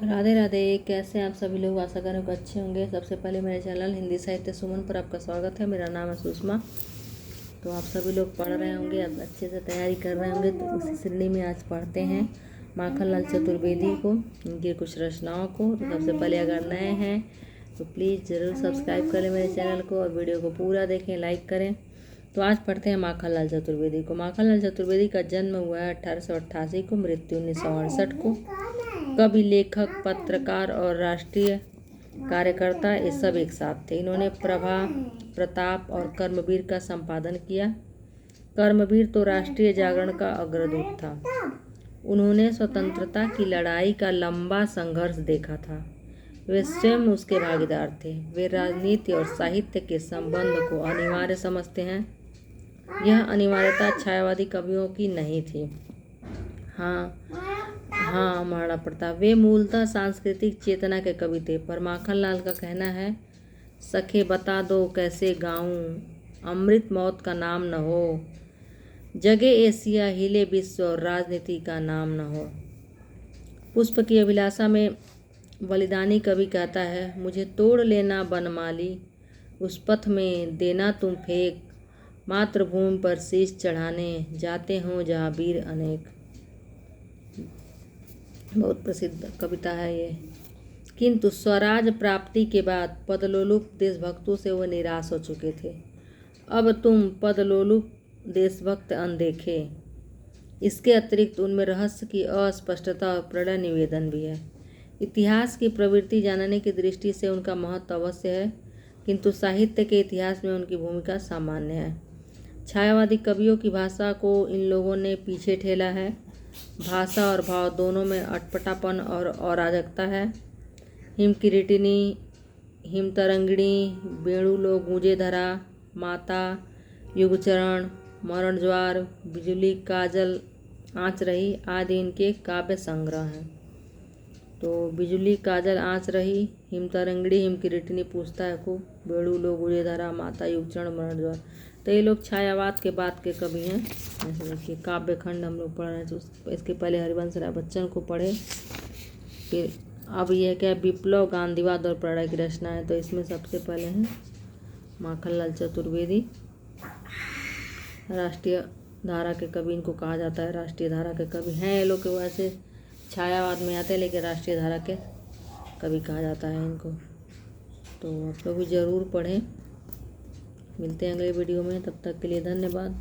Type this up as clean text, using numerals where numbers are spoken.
राधे राधे। कैसे हैं आप सभी लोग? आशा करूँ कि अच्छे होंगे। सबसे पहले मेरे चैनल हिंदी साहित्य सुमन पर आपका स्वागत है। मेरा नाम है सुषमा। तो आप सभी लोग पढ़ रहे होंगे, अब अच्छे से तैयारी कर रहे होंगे। तो उसी श्रेणी में आज पढ़ते हैं माखनलाल चतुर्वेदी को, उनकी कुछ रचनाओं को। तो सबसे पहले अगर नए हैं तो प्लीज़ ज़रूर सब्सक्राइब करें मेरे चैनल को और वीडियो को पूरा देखें, लाइक करें। तो आज पढ़ते हैं माखनलाल चतुर्वेदी को। माखनलाल चतुर्वेदी का जन्म हुआ है 1888 को, मृत्यु 1968 को। कवि, लेखक, पत्रकार और राष्ट्रीय कार्यकर्ता ये सब एक साथ थे। इन्होंने प्रभा, प्रताप और कर्मवीर का संपादन किया। कर्मवीर तो राष्ट्रीय जागरण का अग्रदूत था। उन्होंने स्वतंत्रता की लड़ाई का लंबा संघर्ष देखा था। वे स्वयं उसके भागीदार थे। वे राजनीति और साहित्य के संबंध को अनिवार्य समझते हैं। यह अनिवार्यता छायावादी कवियों की नहीं थी। हाँ, महाराणा प्रताप। वे मूलतः सांस्कृतिक चेतना के कवि थे। पर माखनलाल का कहना है, सखे बता दो कैसे गाऊं, अमृत मौत का नाम न हो, जगे एशिया हिले विश्व और राजनीति का नाम न हो। पुष्प की अभिलाषा में बलिदानी कवि कहता है, मुझे तोड़ लेना बनमाली, उस पथ में देना तुम फेंक, मातृभूमि पर शीश चढ़ाने जाते हों जहाँ वीर अनेक। बहुत प्रसिद्ध कविता है ये। किंतु स्वराज प्राप्ति के बाद पदलोलुप देशभक्तों से वह निराश हो चुके थे। अब तुम पदलोलुप देशभक्त अनदेखे। इसके अतिरिक्त उनमें रहस्य की अस्पष्टता और प्रणय निवेदन भी है। इतिहास की प्रवृत्ति जानने की दृष्टि से उनका महत्व अवश्य है, किंतु साहित्य के इतिहास में उनकी भूमिका सामान्य है। छायावादी कवियों की भाषा को इन लोगों ने पीछे ठेला है। भाषा और भाव दोनों में अटपटापन और अराजकता है। हिमकिरीटिनी, हिमतरंगिणी, वेणुलो गूंजे धरा, माता, युगचरण, मरण ज्वार, बिजली काजल आँच रही आदि इनके काव्य संग्रह हैं। तो बिजली काजल आँच रही, हिमतरंगिणी, हिमकिरीटिनी पूछता है खूब, वेणुलो गूंजे धरा, माता, युगचरण, मरण ज्वार। तो ये लोग छायावाद के बाद के कवि हैं। जैसे देखिए काव्य खंड हम लोग पढ़ रहे हैं, तो इसके पहले हरिवंश राय बच्चन को पढ़े। फिर अब यह क्या, विप्लव, गांधीवाद और प्रणय की रचना है। तो इसमें सबसे पहले हैं माखनलाल चतुर्वेदी। राष्ट्रीय धारा के कवि इनको कहा जाता है। राष्ट्रीय धारा के कवि हैं ये लोग के, वैसे छायावाद में आते हैं लेकिन राष्ट्रीय धारा के कवि कहा जाता है इनको। तो आप लोग भी ज़रूर पढ़ें। मिलते हैं अगले वीडियो में, तब तक के लिए धन्यवाद।